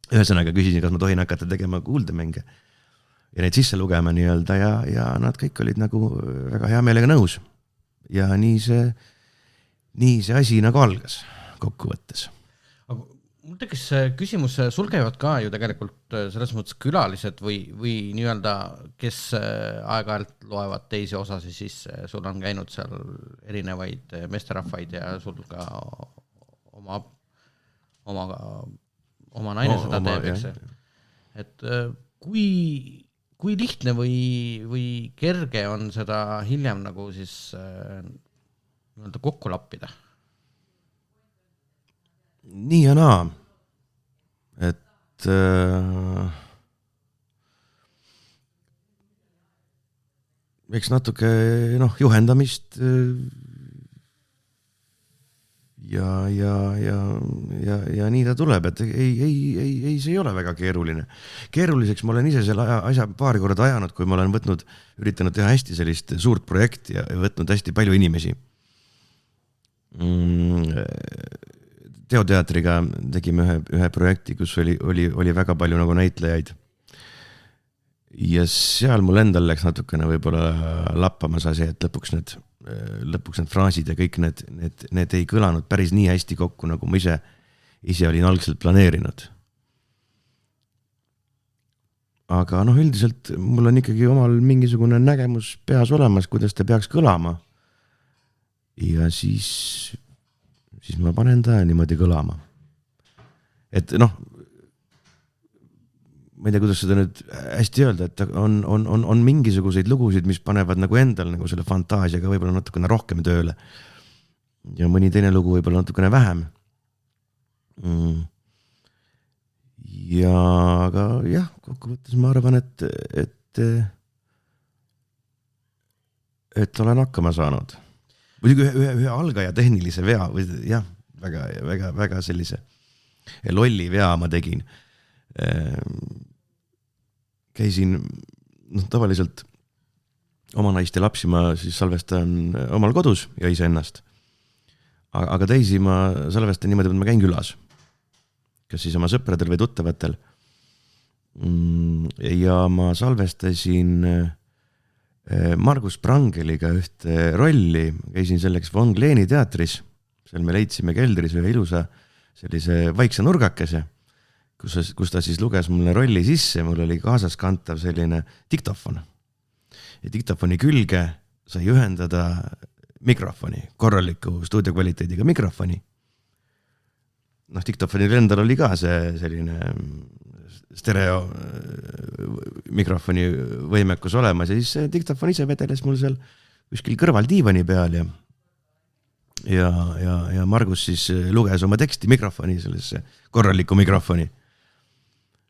Ühesõnaga küsisin, kas ma tohin hakata tegema kuuldemänge ja neid sisse lugema nii-öelda ja nad kõik olid nagu väga hea meelega nõus. Ja nii see asi nagu algas kokkuvõttes. Mul tekkis küsimus, sul käivad ka ju tegelikult selles mõttes külalised või nii-öelda, kes aeg-ajalt loevad teisi osasi, siis sul on käinud seal erinevaid meesterahvaid ja sul ka oma naine seda teeb, eks. Et kui lihtne või kerge on seda hiljem nagu siis nii-öelda kokku lappida? Nii ja naa, et eks natuke juhendamist ja nii ta tuleb, et ei see ei ole väga keeruline. Keeruliseks ma olen ise selle asja paari korda ajanud, kui ma olen üritanud teha hästi sellist suurt projekti ja võtnud hästi palju inimesi. Teoteatriga tegime ühe projekti, kus oli väga palju nagu näitlejaid. ja seal mul endal läks natukene võib-olla lappama see, et lõpuks need fraasid ja kõik need ei kõlanud päris nii hästi kokku, nagu ma ise olin algselt planeerinud. Aga üldiselt mul on ikkagi omal mingisugune nägemus peas olemas, kuidas ta peaks kõlama. Ja siis ma panen ta niimoodi kõlama. Et ma ei tea, kuidas seda nüüd hästi öelda, et on mingisuguseid lugusid, mis panevad nagu endal nagu selle fantaasiaga võib-olla natukene rohkem tööle. Ja mõni teine lugu võib-olla natukene vähem. Ja aga jah, kokkuvõttes ma arvan, et olen hakkama saanud. Muidugi ühe algaja tehnilise vea või jah, väga sellise lolli vea ma tegin. Käisin tavaliselt oma naist ja lapsi ma siis salvestan omal kodus ja iseennast. Aga teisi ma salvestan niimoodi, et ma käin külas. Kas siis oma sõpradel või tuttavatel. Ja ma salvestasin Margus Prangeliga ühte rolli. Käisin selleks Von Kleeni teatris. Seal me leidsime keldris ühe ilusa sellise vaikse nurgakese, kus ta siis luges mulle rolli sisse. Mul oli kaasas kantav selline diktofon. Ja diktofoni külge sai ühendada mikrofoni, korraliku stuudiokvaliteediga mikrofoni. Diktofonil endal oli ka see selline stereo mikrofoni võimekus olemas ja siis see diktofon ise vedeles mul seal kuskil kõrval diivani peal ja Margus siis luges oma teksti mikrofoni, sellesse korraliku mikrofoni.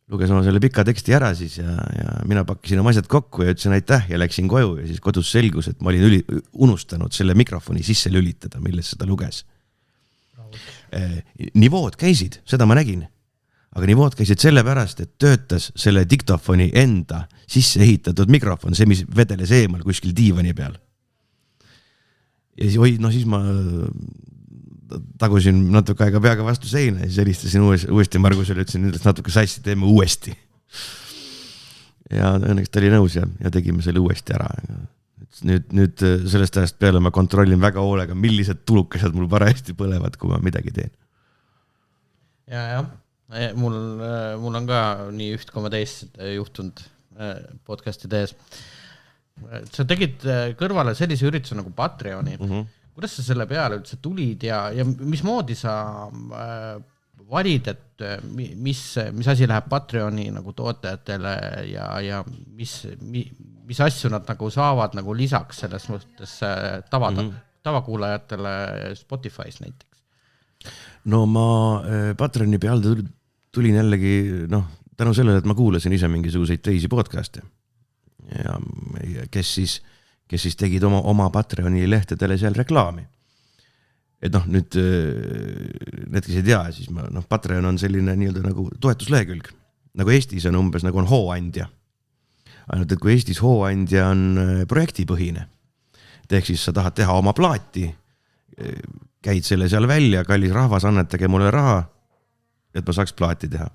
Luges oma selle pika teksti ära siis ja mina pakkisin oma asjad kokku ja ütlesin aitäh ja läksin koju ja siis kodus selgus, et ma olin unustanud selle mikrofoni sisse lülitada, milles seda luges. Nivood käisid, seda ma nägin, aga nivood käisid sellepärast, et töötas selle diktofoni enda sisse ehitatud mikrofon, see, mis vedeles eemal kuskil diivani peal. Ja siis ma tagusin natuke aega peaga vastu seina ja siis helistasin uuesti Margusele, ütlesin, et natuke sassi, teeme uuesti. Ja õnneks ta oli nõus ja tegime selle uuesti ära. Nüüd sellest ajast peale ma kontrollin väga hoolega, millised tulukesed mul parajasti põlevad, kui ma midagi teen. Ja. Mul on ka nii üht kui teist juhtunud podcasti tees. Sa tegid kõrvale sellise ürituse nagu Patreoni. Kuidas sa selle peale üldse tulid ja mismoodi sa valid, et mis asi läheb Patreoni nagu tootjatele ja mis asju nad nagu saavad nagu lisaks selles mõttes tavakuulajatele Spotify's näiteks? No ma Patreoni peale tulin jällegi tänu sellele, et ma kuulasin ise mingisuguseid teisi podcast'e ja kes siis tegid oma Patreoni lehtedele seal reklaami. Et nüüd need, kes ei tea, siis Patreon on selline nii-öelda nagu toetuslehekülg. Nagu Eestis on umbes nagu on hooandja. Ainult, et kui Eestis hooandja on projektipõhine, ehk siis sa tahad teha oma plaati, käid selle seal välja, kallis rahvas, annetage mulle raha, et ma saaks plaati teha.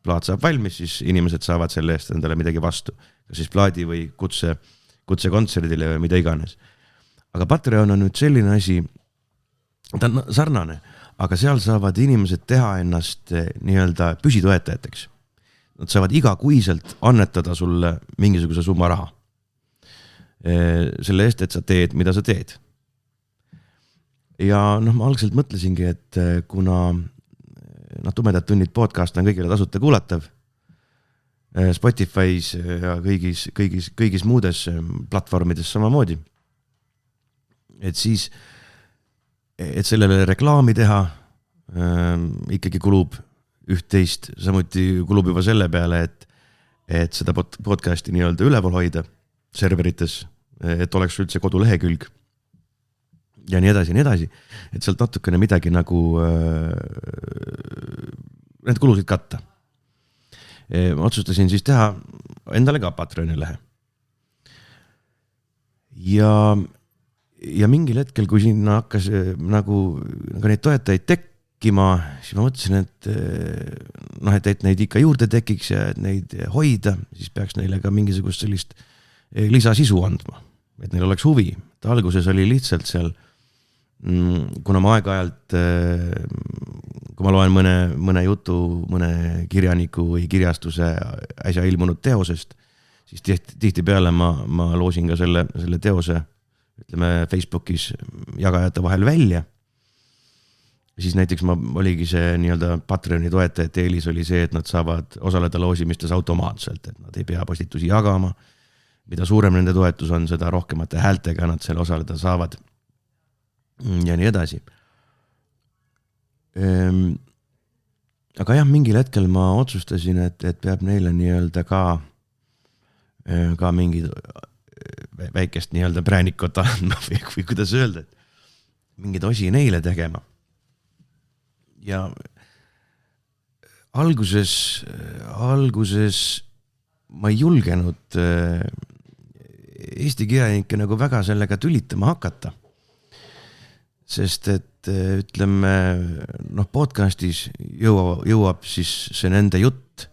Plaat saab valmis, siis inimesed saavad selle eest endale midagi vastu. Kas siis plaadi või kutse kontserdile või mida iganes. Aga Patreon on nüüd selline asi, ta on sarnane, aga seal saavad inimesed teha ennast nii-öelda püsitoetajateks. Nad saavad igakuiselt annetada sulle mingisuguse summa raha. Selle eest, et sa teed, mida sa teed. Ja ma algselt mõtlesingi, et kuna Tumedad tunnid podcast on kõigile tasuta kuulatav Spotify's ja kõigis muudes platvormides samamoodi. Et siis, et sellele reklaami teha ikkagi kulub üht-teist, samuti kulub juba selle peale, et seda podcasti nii-öelda üleval hoida serverites, et oleks üldse kodulehekülg ja nii edasi, et sealt natukene midagi nagu need kulusid katta. Ma otsustasin siis teha endale ka Patreoni lehe. Ja mingil hetkel, kui sinna hakkas nagu neid toetajaid tekkima, siis ma mõtlesin, et noh, et neid ikka juurde tekiks ja et neid hoida, siis peaks neile ka mingisugust sellist lisasisu andma, et neil oleks huvi. Et alguses oli lihtsalt seal, kuna ma aeg-ajalt, kui ma loen mõne jutu, mõne kirjaniku või kirjastuse äsja ilmunud teosest, siis tihti peale ma loosin ka selle teose, ütleme Facebookis jagajate vahel välja. Siis näiteks oligi see nii-öelda Patreoni toetajate eelis oli see, et nad saavad osaleda loosimistes automaatselt, et nad ei pea postitusi jagama. Mida suurem nende toetus on, seda rohkemate häältega nad seal osaleda saavad. Ja nii edasi. Aga jah, mingil hetkel ma otsustasin, et peab neile nii-öelda ka mingid väikest nii-öelda präänikot andma või kuidas öelda, et mingid osi neile tegema. Ja alguses ma ei julgenud Eesti kirjanikke nagu väga sellega tülitama hakata. Sest et ütleme, podcastis jõuab siis see nende jutt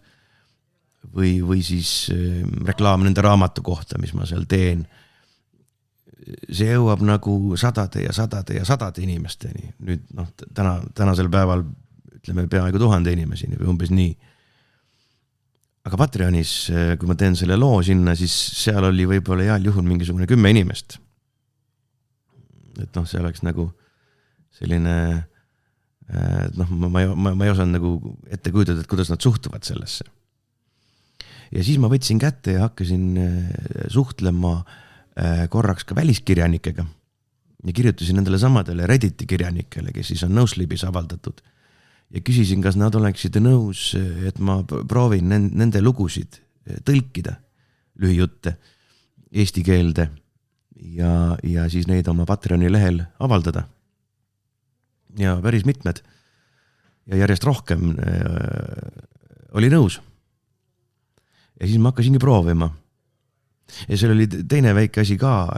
või siis reklaam nende raamatu kohta, mis ma seal teen. See jõuab nagu sadade inimesteni. Nüüd tänasel päeval ütleme peaaegu 1000 inimeseni või umbes nii. Aga Patreonis, kui ma teen selle loo sinna, siis seal oli võib-olla heal juhul mingisugune 10 inimest. Et see oleks nagu selline, ma ei osanud nagu ette kujutada, et kuidas nad suhtuvad sellesse. Ja siis ma võtsin kätte ja hakkasin suhtlema korraks ka väliskirjanikega ja kirjutasin nendele samadele Redditi kirjanikele, kes siis on Nosleepis avaldatud ja küsisin, kas nad oleksid nõus, et ma proovin nende lugusid tõlkida, lühijutte eesti keelde ja siis neid oma Patreoni lehel avaldada. Ja päris mitmed ja järjest rohkem oli nõus. Ja siis ma hakkasingi proovima. Ja seal oli teine väike asi ka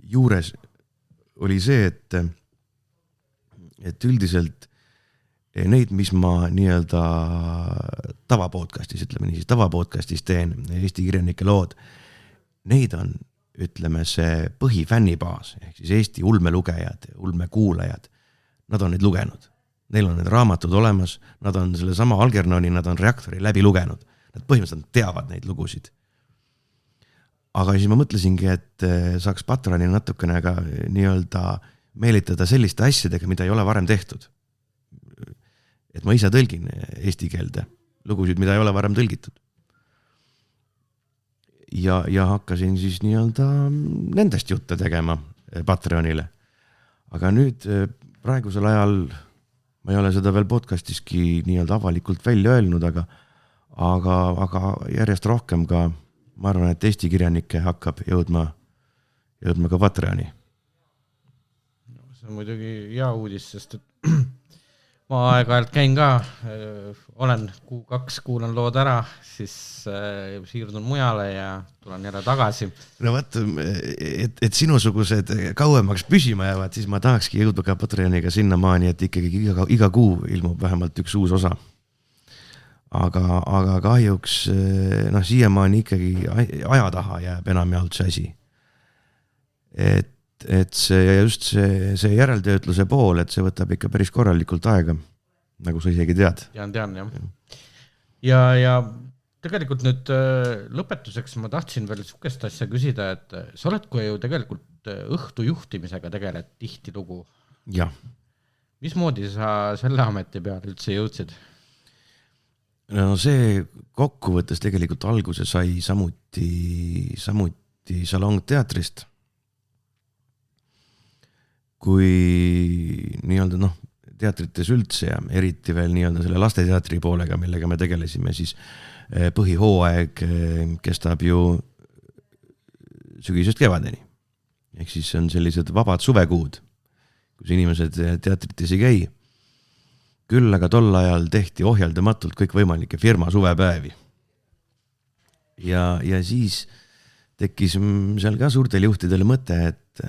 juures, oli see, et üldiselt neid, mis ma nii-öelda tavapodcastis, ütleme nii, siis tavapodcastis teen Eesti kirjanike lood, neid on, ütleme, see põhifännibaas, ehk siis Eesti ulmelugejad, ulmekuulajad, nad on neid lugenud. Neil on need raamatud olemas, nad on selle sama Algernoni, nad on Reaktori läbi lugenud. Nad põhimõtteliselt teavad neid lugusid. Aga siis ma mõtlesingi, et saaks Patreoni natukene ka nii-öelda meelitada selliste asjadega, mida ei ole varem tehtud. Et ma ise tõlgin eesti keelde lugusid, mida ei ole varem tõlgitud. Ja hakkasin siis nii-öelda nendest jutte tegema Patreonile. Aga nüüd praegusel ajal ma ei ole seda veel podcastiski nii-öelda avalikult välja öelnud, aga järjest rohkem ka ma arvan, et Eesti kirjanikke hakkab jõudma ka Patreoni. See on muidugi hea uudis, sest et ma aeg-ajalt käin ka, olen Q2, kuulan lood ära, siis siirdun mujale ja tulen jälle tagasi. No vaat, et sinusugused kauemaks püsima jäävad, siis ma tahakski jõudma ka Patreoniga sinna maani, et ikkagi iga kuu ilmub vähemalt üks uus osa. Aga kahjuks siiamaani ikkagi aja taha jääb enamjaolt see asi. Et see just see järeltöötluse pool, et see võtab ikka päris korralikult aega, nagu sa isegi tead. Tean, jah. Ja tegelikult nüüd lõpetuseks ma tahtsin veel sukest asja küsida, et sa oled kui ju tegelikult õhtu juhtimisega tegeled tihti lugu. Jah. Mismoodi sa selle ameti peale üldse jõudsid? No see kokkuvõttes tegelikult alguse sai samuti salongteatrist. Kui nii-öelda teatrites üldse ja eriti veel nii-öelda selle lasteteatri poolega, millega me tegelesime, siis põhihooaeg kestab ju sügisest kevadeni. Ehk siis on sellised vabad suvekuud, kus inimesed teatrites ei käi. Küll aga tol ajal tehti ohjeldamatult kõik võimalike firma suvepäevi. Ja siis tekkis seal ka suurtel juhtidel mõte, et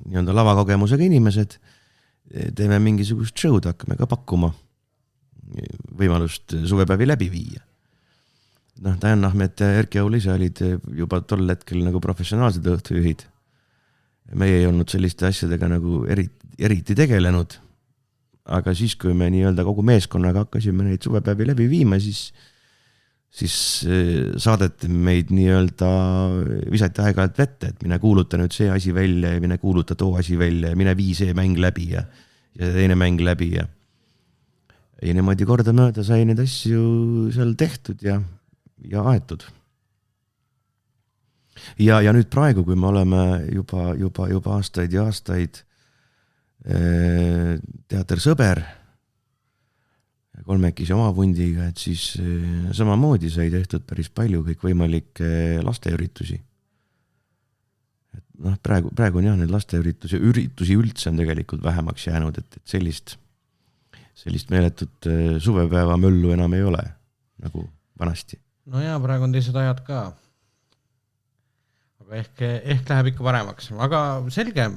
nii-öelda lavakogemusega inimesed teeme mingisugust show'd, hakkame ka pakkuma võimalust suvepäevi läbi viia. Noh, Dajan Ahmet ja Erki Aul ise olid juba tol hetkel nagu professionaalsed õhtujuhid. Meie ei olnud selliste asjadega nagu eriti tegelenud, aga siis, kui me nii-öelda kogu meeskonnaga hakkasime neid suvepäevi läbi viima, siis saadeti meid nii-öelda, visati aeg-ajalt vette, et mine kuuluta nüüd see asi välja ja mine kuuluta too asi välja ja mine vii see mäng läbi ja teine mäng läbi ja niimoodi kordamööda sai neid asju seal tehtud ja aetud. Ja nüüd praegu, kui me oleme juba aastaid ja aastaid teater Sõber kolmekisi oma vundiga, et siis samamoodi sai tehtud päris palju kõikvõimalikke lasteüritusi. Et noh, praegu on jah, need lasteüritusi üldse on tegelikult vähemaks jäänud, et sellist meeletut suvepäeva möllu enam ei ole, nagu vanasti. No jaa, praegu on teised ajad ka. Aga ehk läheb ikka paremaks. Aga selge,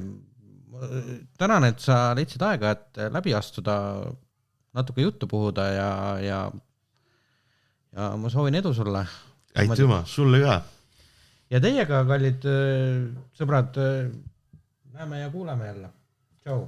tänan, et sa leidsid aega, et läbi astuda, natuke juttu puhuda ja ma soovin edu sulle. Aitüma, sulle ka. Ja teiega, kallid sõbrad, näeme ja kuuleme jälle. Tšau!